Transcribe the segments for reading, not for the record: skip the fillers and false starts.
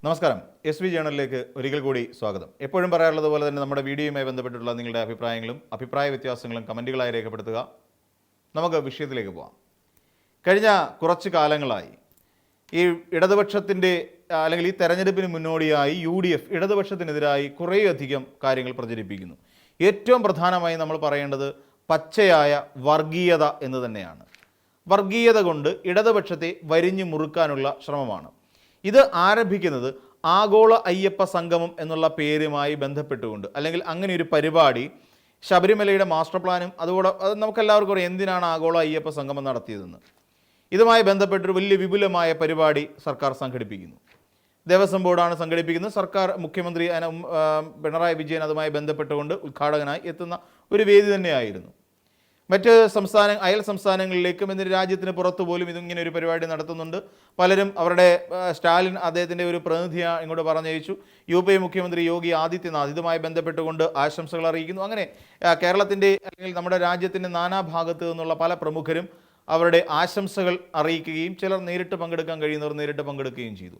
നമസ്കാരം. SV ജേണലിലേക്ക് ഒരിക്കൽ കൂടി സ്വാഗതം. എപ്പോഴും പറയാറുള്ളത് പോലെ തന്നെ നമ്മുടെ വീഡിയോയുമായി ബന്ധപ്പെട്ടുള്ള നിങ്ങളുടെ അഭിപ്രായങ്ങളും അഭിപ്രായ വ്യത്യാസങ്ങളും കമൻറ്റുകളായി രേഖപ്പെടുത്തുക. നമുക്ക് വിഷയത്തിലേക്ക് പോകാം. കഴിഞ്ഞ കുറച്ച് കാലങ്ങളായി ഈ ഇടതുപക്ഷത്തിൻ്റെ അല്ലെങ്കിൽ ഈ തെരഞ്ഞെടുപ്പിന് മുന്നോടിയായി UDF ഇടതുപക്ഷത്തിനെതിരായി കുറേയധികം കാര്യങ്ങൾ പ്രചരിപ്പിക്കുന്നു. ഏറ്റവും പ്രധാനമായി നമ്മൾ പറയേണ്ടത് പച്ചയായ വർഗീയത എന്ന് തന്നെയാണ്. വർഗീയത കൊണ്ട് ഇടതുപക്ഷത്തെ വരിഞ്ഞു മുറുക്കാനുള്ള ശ്രമമാണ്. ഇത് ആരംഭിക്കുന്നത് ആഗോള അയ്യപ്പ സംഗമം എന്നുള്ള പേരുമായി ബന്ധപ്പെട്ടുകൊണ്ട്, അല്ലെങ്കിൽ അങ്ങനെ ഒരു പരിപാടി ശബരിമലയുടെ മാസ്റ്റർ പ്ലാനും അതുകൂടെ അത് നമുക്കെല്ലാവർക്കും അറിയാം എന്തിനാണ് ആഗോള അയ്യപ്പ സംഗമം നടത്തിയതെന്ന്. ഇതുമായി ബന്ധപ്പെട്ടൊരു വലിയ വിപുലമായ പരിപാടി സർക്കാർ സംഘടിപ്പിക്കുന്നു. ദേവസ്വം ബോർഡാണ് സംഘടിപ്പിക്കുന്നത്. സർക്കാർ മുഖ്യമന്ത്രി പിണറായി വിജയൻ അതുമായി ബന്ധപ്പെട്ടുകൊണ്ട് ഉദ്ഘാടകനായി എത്തുന്ന ഒരു വേദി തന്നെയായിരുന്നു. മറ്റ് അയൽ സംസ്ഥാനങ്ങളിലേക്കും എന്തിന് രാജ്യത്തിന് പുറത്തു പോലും ഇതിങ്ങനെ ഒരു പരിപാടി നടത്തുന്നുണ്ട്. പലരും അവരുടെ സ്റ്റാലിൻ അദ്ദേഹത്തിൻ്റെ ഒരു പ്രതിനിധിയെ ഇങ്ങോട്ട് പറഞ്ഞയച്ചു. UP മുഖ്യമന്ത്രി യോഗി ആദിത്യനാഥ് ഇതുമായി ബന്ധപ്പെട്ടുകൊണ്ട് ആശംസകൾ അറിയിക്കുന്നു. അങ്ങനെ കേരളത്തിൻ്റെ അല്ലെങ്കിൽ നമ്മുടെ രാജ്യത്തിൻ്റെ നാനാഭാഗത്തു നിന്നുള്ള പല പ്രമുഖരും അവരുടെ ആശംസകൾ അറിയിക്കുകയും ചിലർ നേരിട്ട് പങ്കെടുക്കാൻ കഴിയുന്നവർ നേരിട്ട് പങ്കെടുക്കുകയും ചെയ്തു.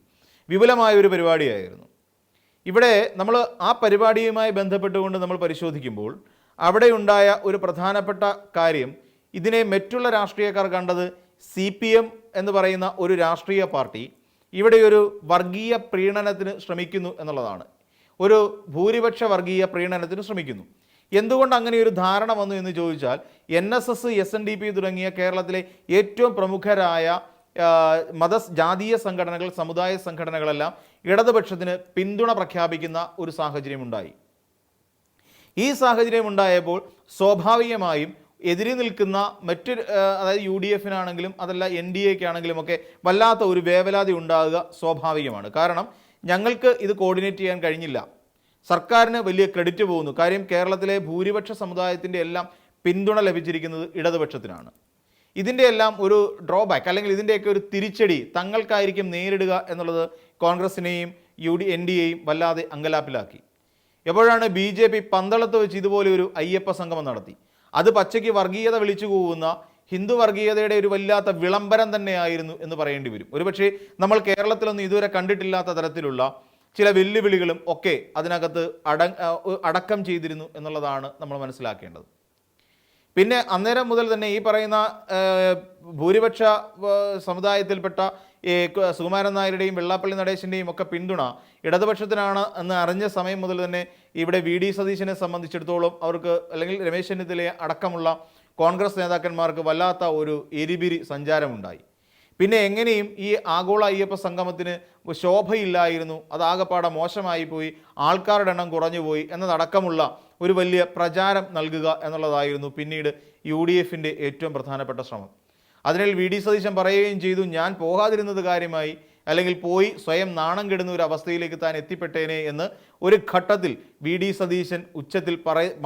വിപുലമായ ഒരു പരിപാടിയായിരുന്നു. ഇവിടെ നമ്മൾ ആ പരിപാടിയുമായി ബന്ധപ്പെട്ടുകൊണ്ട് നമ്മൾ പരിശോധിക്കുമ്പോൾ അവിടെയുണ്ടായ ഒരു പ്രധാനപ്പെട്ട കാര്യം, ഇതിനെ മറ്റുള്ള രാഷ്ട്രീയക്കാർ കണ്ടത് CPM എന്ന് പറയുന്ന ഒരു രാഷ്ട്രീയ പാർട്ടി ഇവിടെ ഒരു വർഗീയ പ്രീണനത്തിന് ശ്രമിക്കുന്നു എന്നുള്ളതാണ്. ഒരു ഭൂരിപക്ഷ വർഗീയ പ്രീണനത്തിന് ശ്രമിക്കുന്നു. എന്തുകൊണ്ട് അങ്ങനെ ഒരു ധാരണ വന്നു എന്ന് ചോദിച്ചാൽ NSS, SNDP തുടങ്ങിയ കേരളത്തിലെ ഏറ്റവും പ്രമുഖരായ ജാതീയ സംഘടനകൾ, സമുദായ സംഘടനകളെല്ലാം ഇടതുപക്ഷത്തിന് പിന്തുണ പ്രഖ്യാപിക്കുന്ന ഒരു സാഹചര്യമുണ്ടായി. ഈ സാഹചര്യം ഉണ്ടായപ്പോൾ സ്വാഭാവികമായും എതിരെ നിൽക്കുന്ന അതായത് UDFനാണെങ്കിലും അതല്ല NDAക്കാണെങ്കിലും ഒക്കെ വല്ലാത്ത ഒരു വേവലാതി ഉണ്ടാകുക സ്വാഭാവികമാണ്. കാരണം ഞങ്ങൾക്ക് ഇത് കോർഡിനേറ്റ് ചെയ്യാൻ കഴിഞ്ഞില്ല. സർക്കാരിന് വലിയ ക്രെഡിറ്റ് പോകുന്നു. കാര്യം കേരളത്തിലെ ഭൂരിപക്ഷ സമുദായത്തിൻ്റെ എല്ലാം പിന്തുണ ലഭിച്ചിരിക്കുന്നത് ഇടതുപക്ഷത്തിനാണ്. ഇതിൻ്റെ എല്ലാം ഒരു ഡ്രോബാക്ക് അല്ലെങ്കിൽ ഇതിൻ്റെയൊക്കെ ഒരു തിരിച്ചടി തങ്ങൾക്കായിരിക്കും നേരിടുക എന്നുള്ളത് കോൺഗ്രസിനെയും NDAയും വല്ലാതെ അങ്കലാപ്പിലാക്കി. എപ്പോഴാണ് BJP പന്തളത്ത് വെച്ച് ഇതുപോലെ ഒരു അയ്യപ്പ സംഗമം നടത്തി. അത് പച്ചയ്ക്ക് വർഗീയത വിളിച്ചു കൂവുന്ന ഹിന്ദു വർഗീയതയുടെ ഒരു വല്ലാത്ത വിളംബരം തന്നെയായിരുന്നു എന്ന് പറയേണ്ടി വരും. ഒരുപക്ഷെ നമ്മൾ കേരളത്തിലൊന്നും ഇതുവരെ കണ്ടിട്ടില്ലാത്ത തരത്തിലുള്ള ചില വെല്ലുവിളികളും ഒക്കെ അതിനകത്ത് അടക്കം ചെയ്തിരുന്നു എന്നുള്ളതാണ് നമ്മൾ മനസ്സിലാക്കേണ്ടത്. പിന്നെ അന്നേരം മുതൽ തന്നെ ഈ പറയുന്ന ഭൂരിപക്ഷ സമുദായത്തിൽപ്പെട്ട സുകുമാരൻ നായരുടെയും വെള്ളാപ്പള്ളി നടേശൻ്റെയും ഒക്കെ പിന്തുണ ഇടതുപക്ഷത്തിനാണ് എന്ന് അറിഞ്ഞ സമയം മുതൽ തന്നെ ഇവിടെ VD സതീശനെ സംബന്ധിച്ചിടത്തോളം അവർക്ക്, അല്ലെങ്കിൽ രമേശ് ചെന്നിത്തല അടക്കമുള്ള കോൺഗ്രസ് നേതാക്കന്മാർക്ക് വല്ലാത്ത ഒരു എരിപിരി സഞ്ചാരമുണ്ടായി. പിന്നെ എങ്ങനെയും ഈ ആഗോള അയ്യപ്പ സംഗമത്തിന് ശോഭയില്ലായിരുന്നു, അതാകപ്പാടെ മോശമായി പോയി, ആൾക്കാരുടെ എണ്ണം കുറഞ്ഞുപോയി എന്നതടക്കമുള്ള ഒരു വലിയ പ്രചാരം നൽകുക എന്നുള്ളതായിരുന്നു പിന്നീട് UDFൻ്റെ ഏറ്റവും പ്രധാനപ്പെട്ട ശ്രമം. അതിനാൽ VD സതീശൻ പറയുകയും ചെയ്തു, ഞാൻ പോകാതിരുന്നത് കാര്യമായി, അല്ലെങ്കിൽ പോയി സ്വയം നാണം കെടുന്ന ഒരു അവസ്ഥയിലേക്ക് താൻ എത്തിപ്പെട്ടേനെ എന്ന് ഒരു ഘട്ടത്തിൽ VD സതീശൻ ഉച്ചത്തിൽ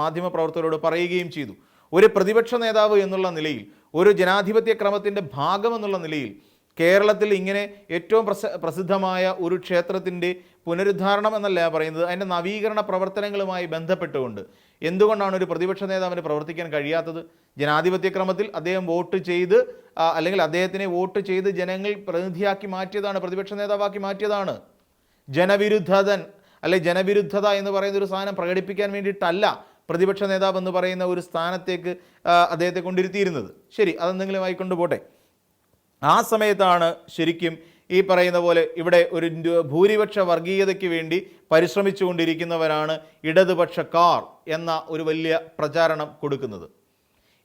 മാധ്യമപ്രവർത്തകരോട് പറയുകയും ചെയ്തു. ഒരു പ്രതിപക്ഷ നേതാവ് എന്നുള്ള നിലയിൽ, ഒരു ജനാധിപത്യ ക്രമത്തിൻ്റെ ഭാഗമെന്നുള്ള നിലയിൽ കേരളത്തിൽ ഇങ്ങനെ ഏറ്റവും പ്രസിദ്ധമായ ഒരു ക്ഷേത്രത്തിൻ്റെ പുനരുദ്ധാരണം എന്നല്ല പറയുന്നത്, അതിൻ്റെ നവീകരണ പ്രവർത്തനങ്ങളുമായി ബന്ധപ്പെട്ടുകൊണ്ട് എന്തുകൊണ്ടാണ് ഒരു പ്രതിപക്ഷ നേതാവിന് പ്രവർത്തിക്കാൻ കഴിയാത്തത്? ജനാധിപത്യ ക്രമത്തിൽ അദ്ദേഹം വോട്ട് ചെയ്ത്, അല്ലെങ്കിൽ അദ്ദേഹത്തിനെ വോട്ട് ചെയ്ത് ജനങ്ങൾ പ്രതിനിധിയാക്കി മാറ്റിയതാണ്, പ്രതിപക്ഷ നേതാവാക്കി മാറ്റിയതാണ്. ജനവിരുദ്ധത എന്ന് പറയുന്ന ഒരു സാധനം പ്രകടിപ്പിക്കാൻ വേണ്ടിയിട്ടല്ല പ്രതിപക്ഷ നേതാവ് എന്ന് പറയുന്ന ഒരു സ്ഥാനത്തേക്ക് അദ്ദേഹത്തെ കൊണ്ടിരുത്തിയിരുന്നത്. ശരി, അതെന്തെങ്കിലും ആയിക്കൊണ്ട് പോട്ടെ. ആ സമയത്താണ് ശരിക്കും ഈ പറയുന്ന പോലെ ഇവിടെ ഒരു ഭൂരിപക്ഷ വർഗീയതയ്ക്ക് വേണ്ടി പരിശ്രമിച്ചുകൊണ്ടിരിക്കുന്നവരാണ് ഇടതുപക്ഷക്കാർ എന്ന ഒരു വലിയ പ്രചാരണം കൊടുക്കുന്നത്.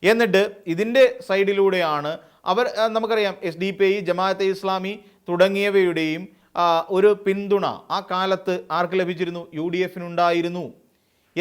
എന്നിട്ട് ഇതിൻ്റെ സൈഡിലൂടെയാണ് അവർ, നമുക്കറിയാം SDPI, ജമാഅത്തെ ഇസ്ലാമി തുടങ്ങിയവയുടെയും ഒരു പിന്തുണ ആ കാലത്ത് ആർക്ക് ലഭിച്ചിരുന്നു? UDFനുണ്ടായിരുന്നു.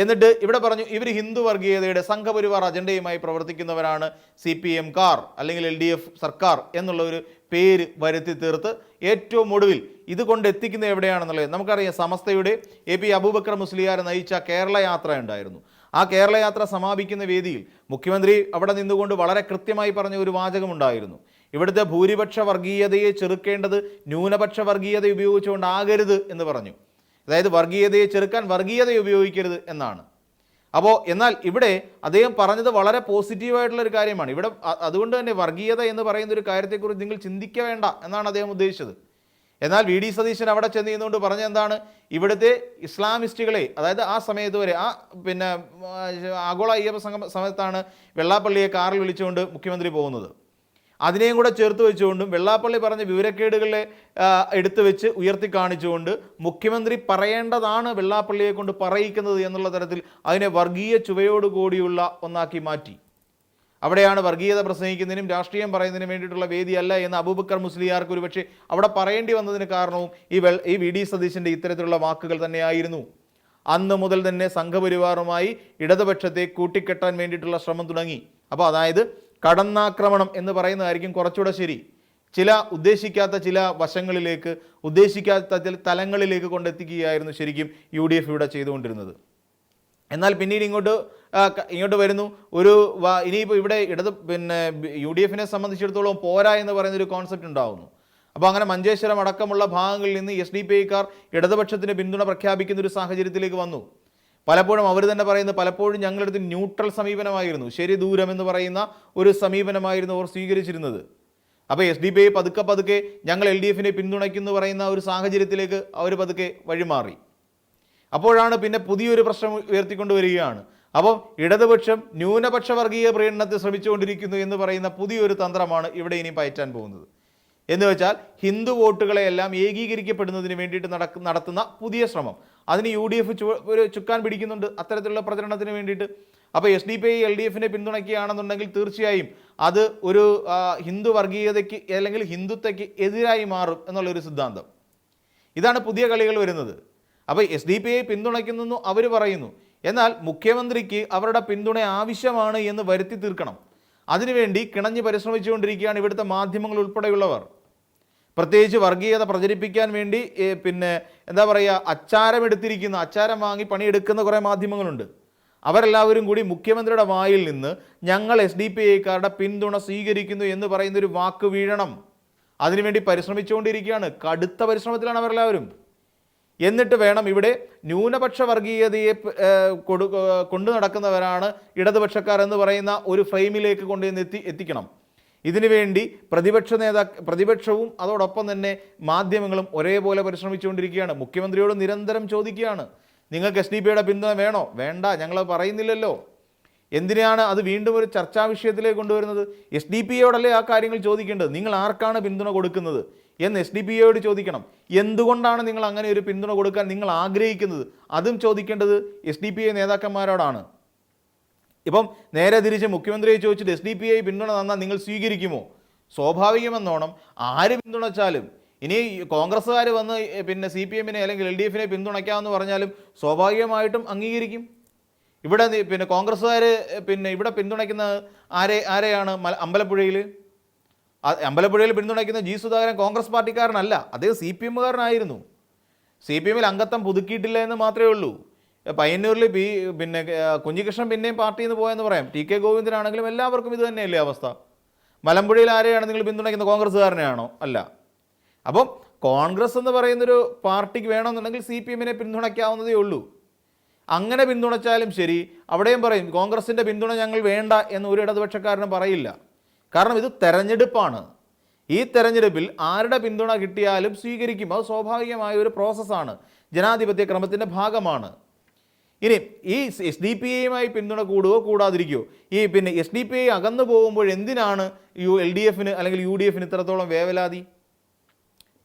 എന്നിട്ട് ഇവിടെ പറഞ്ഞു ഇവർ ഹിന്ദു വർഗീയതയുടെ സംഘപരിവാർ അജണ്ടയുമായി പ്രവർത്തിക്കുന്നവരാണ് CPM കാർ അല്ലെങ്കിൽ LDF സർക്കാർ എന്നുള്ള ഒരു പേര് വരുത്തി തീർത്ത് ഏറ്റവും ഒടുവിൽ ഇത് കൊണ്ടെത്തിക്കുന്നത് എവിടെയാണെന്നുള്ളത് നമുക്കറിയാം. സമസ്തയുടെ AP അബൂബക്കർ മുസ്ലിയാർ നയിച്ച കേരള യാത്ര ഉണ്ടായിരുന്നു. ആ കേരള യാത്ര സമാപിക്കുന്ന വേദിയിൽ മുഖ്യമന്ത്രി അവിടെ നിന്നുകൊണ്ട് വളരെ കൃത്യമായി പറഞ്ഞ ഒരു വാചകമുണ്ടായിരുന്നു. ഇവിടുത്തെ ഭൂരിപക്ഷ വർഗീയതയെ ചെറുക്കേണ്ടത് ന്യൂനപക്ഷ വർഗീയത ഉപയോഗിച്ചുകൊണ്ടാകരുത് എന്ന് പറഞ്ഞു. അതായത് വർഗീയതയെ ചെറുക്കാൻ വർഗീയത ഉപയോഗിക്കരുത് എന്നാണ്. എന്നാൽ ഇവിടെ അദ്ദേഹം പറഞ്ഞത് വളരെ പോസിറ്റീവായിട്ടുള്ളൊരു കാര്യമാണ്. ഇവിടെ അതുകൊണ്ട് തന്നെ വർഗീയത എന്ന് പറയുന്ന ഒരു കാര്യത്തെക്കുറിച്ച് നിങ്ങൾ ചിന്തിക്ക വേണ്ട എന്നാണ് അദ്ദേഹം ഉദ്ദേശിച്ചത്. എന്നാൽ വി ഡി സതീശൻ അവിടെ ചെന്ന് നിന്നുകൊണ്ട് പറഞ്ഞ എന്താണ്, ഇവിടുത്തെ ഇസ്ലാമിസ്റ്റുകളെ, അതായത് ആ സമയത്ത് വരെ പിന്നെ ആഗോള അയ്യപ്പ സംഘം സമയത്താണ് വെള്ളാപ്പള്ളിയെ കാറിൽ വിളിച്ചുകൊണ്ട് മുഖ്യമന്ത്രി പോകുന്നത്. അതിനെയും കൂടെ ചേർത്ത് വെച്ചുകൊണ്ടും വെള്ളാപ്പള്ളി പറഞ്ഞ വിവരക്കേടുകളെ എടുത്തു വെച്ച് ഉയർത്തി കാണിച്ചുകൊണ്ട് മുഖ്യമന്ത്രി പറയേണ്ടതാണ് വെള്ളാപ്പള്ളിയെ കൊണ്ട് പറയിക്കുന്നത് എന്നുള്ള തരത്തിൽ അതിനെ വർഗീയ ചുവയോടുകൂടിയുള്ള ഒന്നാക്കി മാറ്റി. അവിടെയാണ് വർഗീയത പ്രസംഗിക്കുന്നതിനും രാഷ്ട്രീയം പറയുന്നതിനും വേണ്ടിയിട്ടുള്ള വേദിയല്ല എന്ന് അബൂബക്കർ മുസ്ലിയാർക്ക് ഒരുപക്ഷെ അവിടെ പറയേണ്ടി വന്നതിന് കാരണവും ഈ വി ഡി സതീശൻ്റെ ഇത്തരത്തിലുള്ള വാക്കുകൾ തന്നെയായിരുന്നു. അന്ന് മുതൽ തന്നെ സംഘപരിവാറുമായി ഇടതുപക്ഷത്തെ കൂട്ടിക്കെട്ടാൻ വേണ്ടിയിട്ടുള്ള ശ്രമം തുടങ്ങി. അപ്പോൾ അതായത് കടന്നാക്രമണം എന്ന് പറയുന്നതായിരിക്കും കുറച്ചുകൂടെ ശരി. ഉദ്ദേശിക്കാത്ത ചില വശങ്ങളിലേക്ക്, ഉദ്ദേശിക്കാത്ത ചില തലങ്ങളിലേക്ക് കൊണ്ടെത്തിക്കുകയായിരുന്നു ശരിക്കും UDF ഇവിടെ ചെയ്തുകൊണ്ടിരുന്നത്. എന്നാൽ പിന്നീട് ഇങ്ങോട്ട് വരുന്നു ഇനിയിപ്പോൾ ഇവിടെ പിന്നെ UDFനെ സംബന്ധിച്ചിടത്തോളം പോരാ എന്ന് പറയുന്നൊരു കോൺസെപ്റ്റ് ഉണ്ടാകുന്നു. അപ്പോൾ അങ്ങനെ മഞ്ചേശ്വരം അടക്കമുള്ള ഭാഗങ്ങളിൽ നിന്ന് SDPIക്കാർ ഇടതുപക്ഷത്തിന് പിന്തുണ പ്രഖ്യാപിക്കുന്ന ഒരു സാഹചര്യത്തിലേക്ക് വന്നു. പലപ്പോഴും അവർ തന്നെ പറയുന്നത്, പലപ്പോഴും ഞങ്ങളടുത്ത് ന്യൂട്രൽ സമീപനമായിരുന്നു, ശരി ദൂരം എന്ന് പറയുന്ന ഒരു സമീപനമായിരുന്നു അവർ സ്വീകരിച്ചിരുന്നത്. അപ്പോൾ SDPI പതുക്കെ ഞങ്ങൾ LDFനെ പിന്തുണയ്ക്കുന്നു പറയുന്ന ഒരു സാഹചര്യത്തിലേക്ക് അവർ പതുക്കെ വഴിമാറി. അപ്പോഴാണ് പിന്നെ പുതിയൊരു പ്രശ്നം ഉയർത്തിക്കൊണ്ടുവരികയാണ്. അപ്പം ഇടതുപക്ഷം ന്യൂനപക്ഷ വർഗീയ പ്രീണനത്തെ ശ്രമിച്ചുകൊണ്ടിരിക്കുന്നു എന്ന് പറയുന്ന പുതിയൊരു തന്ത്രമാണ് ഇവിടെ ഇനി പയറ്റാൻ പോകുന്നത്. എന്ന് വെച്ചാൽ ഹിന്ദു വോട്ടുകളെയെല്ലാം ഏകീകരിക്കപ്പെടുന്നതിന് വേണ്ടിയിട്ട് നടത്തുന്ന പുതിയ ശ്രമം, അതിന് UDF ഒരു ചുക്കാൻ പിടിക്കുന്നുണ്ട് അത്തരത്തിലുള്ള പ്രചരണത്തിന് വേണ്ടിയിട്ട്. അപ്പോൾ SDPI LDFനെ പിന്തുണയ്ക്കുകയാണെന്നുണ്ടെങ്കിൽ തീർച്ചയായും അത് ഒരു ഹിന്ദു വർഗീയതയ്ക്ക് അല്ലെങ്കിൽ ഹിന്ദുത്വയ്ക്ക് എതിരായി മാറും എന്നുള്ളൊരു സിദ്ധാന്തം. ഇതാണ് പുതിയ കളികൾ വരുന്നത്. അപ്പോൾ SDPI പിന്തുണയ്ക്കുന്നു അവർ പറയുന്നു, എന്നാൽ മുഖ്യമന്ത്രിക്ക് അവരുടെ പിന്തുണ ആവശ്യമാണ് എന്ന് വരുത്തി തീർക്കണം. അതിനുവേണ്ടി കിണഞ്ഞ് പരിശ്രമിച്ചുകൊണ്ടിരിക്കുകയാണ് ഇവിടുത്തെ മാധ്യമങ്ങൾ ഉൾപ്പെടെയുള്ളവർ. പ്രത്യേകിച്ച് വർഗീയത പ്രചരിപ്പിക്കാൻ വേണ്ടി പിന്നെ അച്ചാരം വാങ്ങി പണിയെടുക്കുന്ന കുറേ മാധ്യമങ്ങളുണ്ട്. അവരെല്ലാവരും കൂടി മുഖ്യമന്ത്രിയുടെ വായിൽ നിന്ന് ഞങ്ങൾ SDPIക്കാരുടെ പിന്തുണ സ്വീകരിക്കുന്നു എന്ന് പറയുന്നൊരു വാക്ക് വീഴണം, അതിനുവേണ്ടി പരിശ്രമിച്ചുകൊണ്ടിരിക്കുകയാണ്. കടുത്ത പരിശ്രമത്തിലാണ് അവരെല്ലാവരും. എന്നിട്ട് വേണം ഇവിടെ ന്യൂനപക്ഷ വർഗീയതയെ കൊണ്ടു നടക്കുന്നവരാണ് ഇടതുപക്ഷക്കാർ എന്ന് പറയുന്ന ഒരു ഫ്രെയിമിലേക്ക് എത്തിക്കണം. ഇതിനുവേണ്ടി പ്രതിപക്ഷവും അതോടൊപ്പം തന്നെ മാധ്യമങ്ങളും ഒരേപോലെ പരിശ്രമിച്ചുകൊണ്ടിരിക്കുകയാണ്. മുഖ്യമന്ത്രിയോട് നിരന്തരം ചോദിക്കുകയാണ്, നിങ്ങൾക്ക് SDPIയുടെ പിന്തുണ വേണോ? വേണ്ട, ഞങ്ങൾ പറയുന്നില്ലല്ലോ. എന്തിനാണ് അത് വീണ്ടും ഒരു ചർച്ചാ വിഷയത്തിലേക്ക് കൊണ്ടുവരുന്നത്? SDPIയോടല്ലേ ആ കാര്യങ്ങൾ ചോദിക്കേണ്ടത്. നിങ്ങൾ ആർക്കാണ് പിന്തുണ കൊടുക്കുന്നത് എന്ന് SDPIയോട് ചോദിക്കണം. എന്തുകൊണ്ടാണ് നിങ്ങൾ അങ്ങനെ ഒരു പിന്തുണ കൊടുക്കാൻ നിങ്ങൾ ആഗ്രഹിക്കുന്നത്? അതും ചോദിക്കേണ്ടത് SDPI നേതാക്കന്മാരോടാണ്. ഇപ്പം നേരെ തിരിച്ച് മുഖ്യമന്ത്രിയെ ചോദിച്ചിട്ട് SDPI പിന്തുണ തന്നാൽ നിങ്ങൾ സ്വീകരിക്കുമോ? സ്വാഭാവികമെന്നോണം ആര് പിന്തുണച്ചാലും, ഇനി കോൺഗ്രസ്സുകാർ വന്ന് പിന്നെ CPMനെ അല്ലെങ്കിൽ LDFനെ പിന്തുണയ്ക്കാമെന്ന് പറഞ്ഞാലും സ്വാഭാവികമായിട്ടും അംഗീകരിക്കും. ഇവിടെ പിന്നെ കോൺഗ്രസ്സുകാർ പിന്നെ ഇവിടെ പിന്തുണയ്ക്കുന്ന ആരെയാണ്? അമ്പലപ്പുഴയിൽ പിന്തുണയ്ക്കുന്ന G. സുധാകരൻ കോൺഗ്രസ് പാർട്ടിക്കാരനല്ല, അദ്ദേഹം CPMകാരനായിരുന്നു. CPMൽ അംഗത്വം പുതുക്കിയിട്ടില്ല എന്ന് മാത്രമേ ഉള്ളൂ. പയ്യന്നൂരിൽ പിന്നെ കുഞ്ഞികൃഷ്ണൻ പിന്നെയും പാർട്ടിയിൽ നിന്ന് പോയെന്ന് പറയാം. TK ഗോവിന്ദനാണെങ്കിലും എല്ലാവർക്കും ഇത് തന്നെയല്ലേ അവസ്ഥ. മലമ്പുഴയിൽ ആരെയാണ് നിങ്ങൾ പിന്തുണയ്ക്കുന്നത്? കോൺഗ്രസ്സുകാരനെയാണോ? അല്ല. അപ്പം കോൺഗ്രസ് എന്ന് പറയുന്നൊരു പാർട്ടിക്ക് വേണമെന്നുണ്ടെങ്കിൽ CPMനെ പിന്തുണയ്ക്കാവുന്നതേ ഉള്ളൂ. അങ്ങനെ പിന്തുണച്ചാലും ശരി, അവിടെയും പറയും കോൺഗ്രസിൻ്റെ പിന്തുണ ഞങ്ങൾ വേണ്ട എന്ന് ഒരു ഇടതുപക്ഷക്കാരനും പറയില്ല. കാരണം ഇത് തെരഞ്ഞെടുപ്പാണ്. ഈ തെരഞ്ഞെടുപ്പിൽ ആരുടെ പിന്തുണ കിട്ടിയാലും സ്വീകരിക്കും. അത് സ്വാഭാവികമായ ഒരു പ്രോസസ്സാണ്, ജനാധിപത്യ ക്രമത്തിൻ്റെ ഭാഗമാണ്. ഇനി ഈ SDPIയുമായി പിന്തുണ കൂടുകയോ കൂടാതിരിക്കുകയോ, പിന്നെ SDPI അകന്നു പോകുമ്പോൾ എന്തിനാണ് LDFന് അല്ലെങ്കിൽ UDFന് ഇത്രത്തോളം വേവലാതി?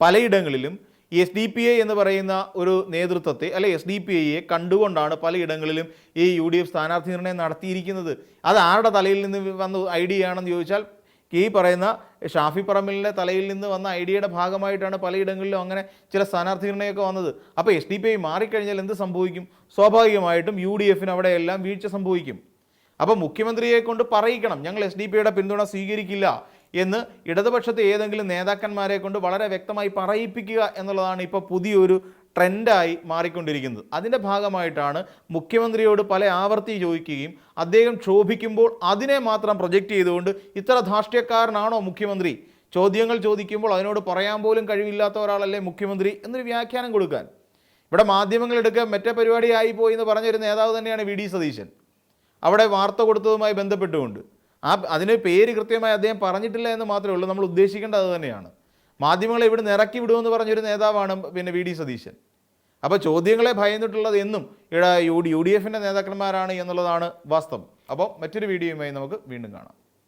പലയിടങ്ങളിലും SDPI എന്ന് പറയുന്ന ഒരു നേതൃത്വത്തെ അല്ലെ SDPIയെ കണ്ടുകൊണ്ടാണ് പലയിടങ്ങളിലും ഈ UDF സ്ഥാനാർത്ഥി നിർണയം നടത്തിയിരിക്കുന്നത്. അത് ആരുടെ തലയിൽ നിന്ന് വന്ന ഐഡിയ ആണെന്ന് ചോദിച്ചാൽ ഈ പറയുന്ന ഷാഫി പറമ്പിലിൻ്റെ തലയിൽ നിന്ന് വന്ന ഐഡിയയുടെ ഭാഗമായിട്ടാണ് പലയിടങ്ങളിലും അങ്ങനെ ചില സ്ഥാനാർത്ഥി നിർണയമൊക്കെ വന്നത്. അപ്പോൾ SDPI മാറിക്കഴിഞ്ഞാൽ എന്ത് സംഭവിക്കും? സ്വാഭാവികമായിട്ടും UDFന് അവിടെയെല്ലാം വീഴ്ച സംഭവിക്കും. അപ്പോൾ മുഖ്യമന്ത്രിയെ കൊണ്ട് പറയിക്കണം, ഞങ്ങൾ SDPIയുടെ പിന്തുണ സ്വീകരിക്കില്ല എന്ന് ഇടതുപക്ഷത്തെ ഏതെങ്കിലും നേതാക്കന്മാരെ കൊണ്ട് വളരെ വ്യക്തമായി പറയിപ്പിക്കുക എന്നുള്ളതാണ് ഇപ്പോൾ പുതിയൊരു ട്രെൻഡായി മാറിക്കൊണ്ടിരിക്കുന്നത്. അതിൻ്റെ ഭാഗമായിട്ടാണ് മുഖ്യമന്ത്രിയോട് പല ആവർത്തി ചോദിക്കുകയും അദ്ദേഹം ക്ഷോഭിക്കുമ്പോൾ അതിനെ മാത്രം പ്രൊജക്റ്റ് ചെയ്തുകൊണ്ട് ഇത്ര ധാർഷ്ട്യക്കാരനാണോ മുഖ്യമന്ത്രി, ചോദ്യങ്ങൾ ചോദിക്കുമ്പോൾ അതിനോട് പറയാൻ പോലും കഴിവില്ലാത്ത ഒരാളല്ലേ മുഖ്യമന്ത്രി എന്നൊരു വ്യാഖ്യാനം കൊടുക്കാൻ. ഇവിടെ മാധ്യമങ്ങളെടുക്കുക മറ്റേ പരിപാടിയായി പോയി എന്ന് പറഞ്ഞൊരു നേതാവ് തന്നെയാണ് വി ഡി സതീശൻ. അവിടെ വാർത്ത കൊടുത്തതുമായി ബന്ധപ്പെട്ടുകൊണ്ട് അതിന് പേര് കൃത്യമായി അദ്ദേഹം പറഞ്ഞിട്ടില്ല എന്ന് മാത്രമേ ഉള്ളൂ. നമ്മൾ ഉദ്ദേശിക്കേണ്ടത് അത് തന്നെയാണ്. മാധ്യമങ്ങളെ ഇവിടെ നിന്ന് ഇറക്കി വിടുമെന്ന് പറഞ്ഞൊരു നേതാവാണ് പിന്നെ വി ഡി സതീശൻ. അപ്പോൾ ചോദ്യങ്ങളെ ഭയന്നിട്ടുള്ളത് എന്നും യു ഡി എഫിൻ്റെ നേതാക്കന്മാരാണ് എന്നുള്ളതാണ് വാസ്തവം. അപ്പോൾ മറ്റൊരു വീഡിയോയുമായി നമുക്ക് വീണ്ടും കാണാം.